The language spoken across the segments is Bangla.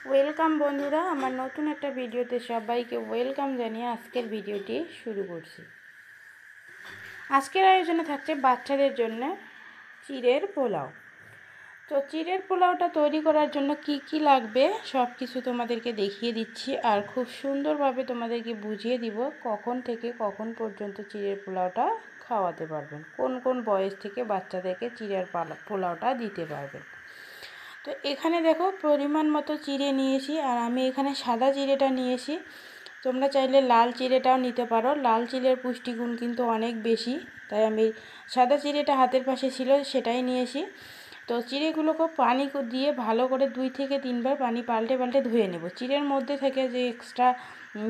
ওয়েলকাম বন্ধুরা, আমার নতুন একটা ভিডিওতে সবাইকে ওয়েলকাম জানিয়ে আজকের ভিডিওটি শুরু করছি। আজকের আয়োজনে থাকছে বাচ্চাদের জন্য চিড়ের পোলাও। তো চিড়ের পোলাওটা তৈরি করার জন্য কি কি লাগবে সব কিছু তোমাদেরকে দেখিয়ে দিচ্ছি, আর খুব সুন্দরভাবে তোমাদেরকে বুঝিয়ে দিব কখন থেকে কখন পর্যন্ত চিড়ের পোলাওটা খাওয়াতে পারবেন, কোন কোন বয়স থেকে বাচ্চাদেরকে চিড়ের পোলাওটা দিতে পারবেন। তো এখানে দেখো পরিমাণ মতো চিড়ে নিয়েছি, আর আমি এখানে সাদা চিড়েটা নিয়েছি। তোমরা চাইলে লাল চিড়েটাও নিতে পারো, লাল চিড়ের পুষ্টিগুণ কিন্তু অনেক বেশি, তাই আমি সাদা চিড়েটা হাতের পাশে ছিল সেটাই নিয়েছি। তো চিড়েগুলোকে পানি দিয়ে ভালো করে 2 থেকে 3 বার পানি পাল্টে পাল্টে ধুয়ে নেব। চিড়ের মধ্যে থেকে যে এক্সট্রা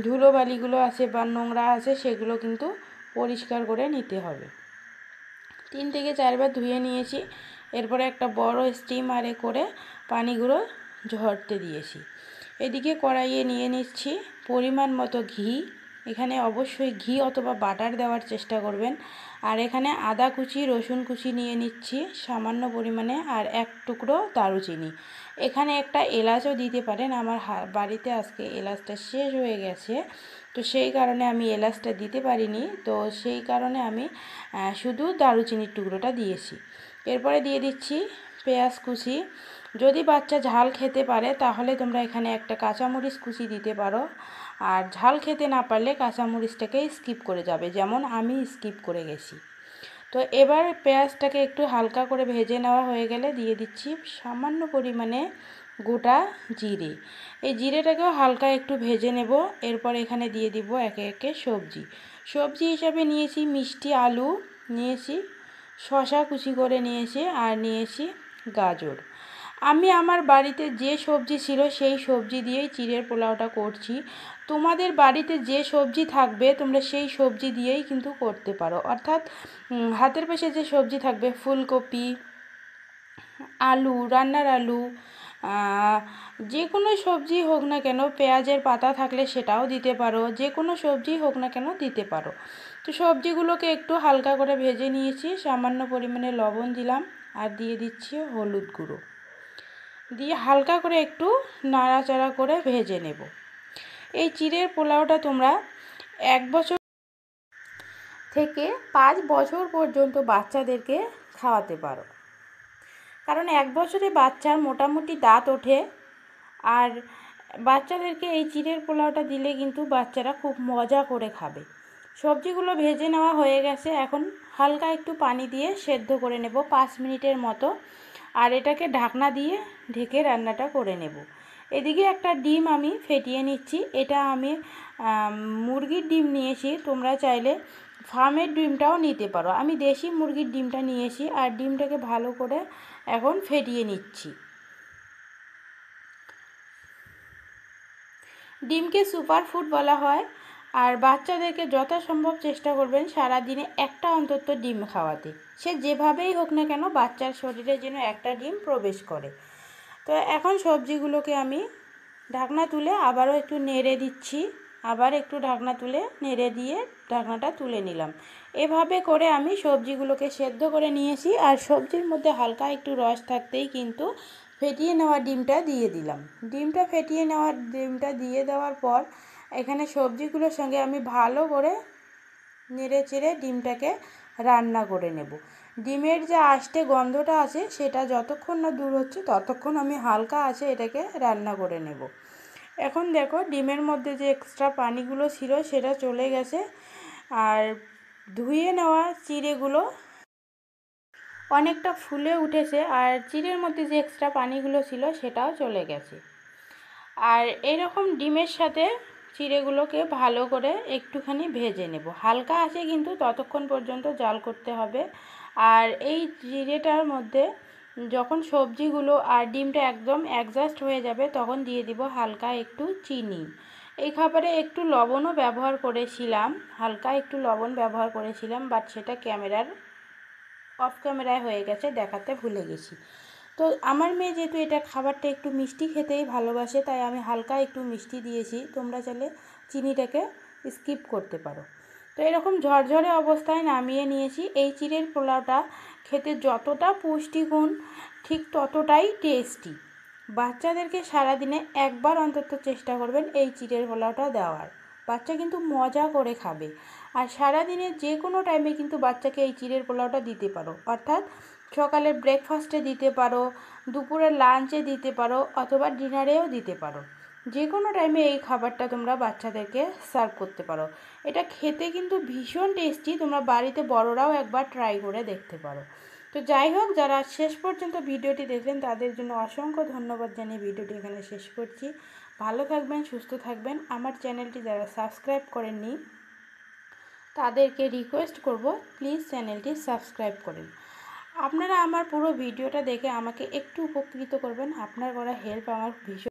ধুলোবালিগুলো আছে বা নোংরা আছে সেগুলো কিন্তু পরিষ্কার করে নিতে হবে। 3 থেকে 4 বার ধুয়ে নিয়েছি। এরপরে একটা বড় স্টিমারে করে পানিগুলো ঝরতে দিয়েছি। এদিকে কড়াইয়ে নিয়ে নিচ্ছি পরিমাণ মতো ঘি। এখানে অবশ্যই ঘি অথবা বাটার দেওয়ার চেষ্টা করবেন। আর এখানে আদা কুচি, রসুন কুচি নিয়ে নিচ্ছি সামান্য পরিমাণে, আর এক টুকরো দারুচিনি। এখানে একটা এলাচও দিতে পারেন, আমার বাড়িতে আজকে এলাচটা শেষ হয়ে গেছে, তো সেই কারণে আমি এলাচটা দিতে পারিনি, তো সেই কারণে আমি শুধু দারুচিনির টুকরোটা দিয়েছি। এরপরে দিয়ে দিচ্ছি পেঁয়াজ কুচি। যদি বাচ্চা ঝাল খেতে পারে তাহলে তোমরা এখানে একটা কাঁচামরিচ কুচি দিতে পারো, আর ঝাল খেতে না পারলে কাঁচামরিচটাকে স্কিপ করে যাবে, যেমন আমি স্কিপ করে গেছি। তো এবার পেঁয়াজটাকে একটু হালকা করে ভেজে নেওয়া হয়ে গেলে দিয়ে দিচ্ছি সামান্য পরিমাণে গোটা জিরে। এই জিরেটাকেও হালকা একটু ভেজে নেব। এরপর এখানে দিয়ে দিব একে একে সবজি হিসাবে নিয়েছি মিষ্টি আলু নিয়েছি, শসা কুচি করে নিয়েছি, আর নিয়েছি গাজর। আমি আমার বাড়িতে যে সবজি ছিল সেই সবজি দিয়েই চিড়ের পোলাওটা করছি। তোমাদের বাড়িতে যে সবজি থাকবে তোমরা সেই সবজি দিয়েই কিন্তু করতে পারো, অর্থাৎ হাতের পাশে যে সবজি থাকবে ফুলকপি, আলু, রান্নার আলু, যে কোনো সবজি হোক না কেন, পেঁয়াজের পাতা থাকলে সেটাও দিতে পারো, যে কোনো সবজি হোক না কেন দিতে পারো। তো সবজিগুলোকে একটু হালকা করে ভেজে নিয়েছি, সামান্য পরিমাণে লবণ দিলাম, আর দিয়ে দিচ্ছি হলুদ গুঁড়ো দিয়ে হালকা করে একটু নাড়াচাড়া করে ভেজে নেব। এই চিড়ের পোলাওটা তোমরা 1 বছর থেকে 5 বছর পর্যন্ত বাচ্চাদেরকে খাওয়াতে পারো, কারণ 1 বছরে বাচ্চার মোটামুটি দাঁত ওঠে, আর বাচ্চাদেরকে এই চিড়ের পোলাওটা দিলে কিন্তু বাচ্চারা খুব মজা করে খাবে। সবজিগুলো ভেজে নেওয়া হয়ে গেছে, এখন হালকা একটু পানি দিয়ে সেদ্ধ করে নেব 5 মিনিটের মতো, আর এটাকে ঢাকনা দিয়ে ঢেকে রান্নাটা করে নেব। এদিকে একটা ডিম আমি ফেটিয়ে নিচ্ছি। এটা আমি মুরগির ডিম নিয়েছি, তোমরা চাইলে ফার্মের ডিমটাও নিতে পারো। আমি দেশি মুরগির ডিমটা নিয়েছি, আর ডিমটাকে ভালো করে এখন ফেটিয়ে নিচ্ছি। ডিমকে সুপারফুড বলা হয়, আর বাচ্চাদেরকে যথাসম্ভব চেষ্টা করবেন সারাদিনে একটা অন্তত ডিম খাওয়াতে। সে যেভাবেই হোক না কেন বাচ্চার শরীরে যেন একটা ডিম প্রবেশ করে। তো এখন সবজিগুলোকে আমি ঢাকনা তুলে আবারও একটু নেড়ে দিচ্ছি, আবার একটু ঢাকনা তুলে নেড়ে দিয়ে ঢাকনাটা তুলে নিলাম। এভাবে করে আমি সবজিগুলোকে সেদ্ধ করে নিয়েছি, আর সবজির মধ্যে হালকা একটু রস থাকতেই কিন্তু ফেটিয়ে নেওয়া ডিমটা দিয়ে দিলাম। ডিমটা দিয়ে দেওয়ার পর এখানে সবজিগুলোর সঙ্গে আমি ভালো করে নেড়ে চেড়ে ডিমটাকে রান্না করে নেব। ডিমের যে আষ্টে গন্ধটা আছে সেটা যতক্ষণ না দূর হচ্ছে ততক্ষণ আমি হালকা আঁচে এটাকে রান্না করে নেব। এখন দেখো ডিমের মধ্যে যে এক্সট্রা পানিগুলো ছিল সেটা চলে গেছে, আর ধুয়ে নেওয়া চিড়েগুলো অনেকটা ফুলে উঠেছে, আর চিড়ের মধ্যে যে এক্সট্রা পানিগুলো ছিল সেটাও চলে গেছে। আর এরকম ডিমের সাথে চিড়েগুলোকে ভালো করে একটুখানি ভেজে নেব, হালকা আছে কিন্তু ততক্ষণ পর্যন্ত জাল করতে হবে। আর এই চিড়েটার মধ্যে যখন সবজিগুলো আর ডিমটা একদম অ্যাডজাস্ট হয়ে যাবে তখন দিয়ে দিব হালকা একটু চিনি। এই খাবারে একটু লবণও ব্যবহার করেছিলাম, হালকা একটু লবণ ব্যবহার করেছিলাম, বাট সেটা অফ ক্যামেরায় হয়ে গেছে, দেখাতে ভুলে গেছি। তো আমার মেয়ে যেহেতু এটা খাবারটা একটু মিষ্টি খেতেই ভালোবাসে, তাই আমি হালকা একটু মিষ্টি দিয়েছি, তোমরা চাইলে চিনিটাকে স্কিপ করতে পারো। তো এরকম ঝরঝরে অবস্থায় নামিয়ে নিয়েছি। এই চিড়ের পোলাওটা খেতে যতটা পুষ্টিগুণ ঠিক ততটাই টেস্টি। বাচ্চাদেরকে সারাদিনে একবার অন্তত চেষ্টা করবেন এই চিড়ের পোলাওটা দেওয়ার। বাচ্চা কিন্তু মজা করে খাবে। আর সারাদিনে যে কোনো টাইমে কিন্তু বাচ্চাকে এই চিড়ের পোলাওটা দিতে পারো, অর্থাৎ সকালে ব্রেকফাস্টে দিতে পারো, দুপুরে লাঞ্চে দিতে পারো, অথবা ডিনারেও দিতে পারো। যে কোনো টাইমে এই খাবারটা তোমরা বাচ্চাদেরকে সার্ভ করতে পারো। এটা খেতে কিন্তু ভীষণ টেস্টি, তোমরা বাড়িতে বড়রাও একবার ট্রাই করে দেখতে পারো। তো যাই হোক, যারা শেষ পর্যন্ত ভিডিওটি দেখলেন তাদের জন্য অসংখ্য ধন্যবাদ জানিয়ে ভিডিওটি এখানে শেষ করছি। ভালো থাকবেন, সুস্থ থাকবেন। আমার চ্যানেলটি যারা সাবস্ক্রাইব করেননি তাদেরকে রিকোয়েস্ট করব, প্লিজ চ্যানেলটি সাবস্ক্রাইব করুন। আপনারা আমার পুরো ভিডিওটা দেখে আমাকে একটু উপকৃত করবেন। আপনার করা হেল্প আমার ভীষণ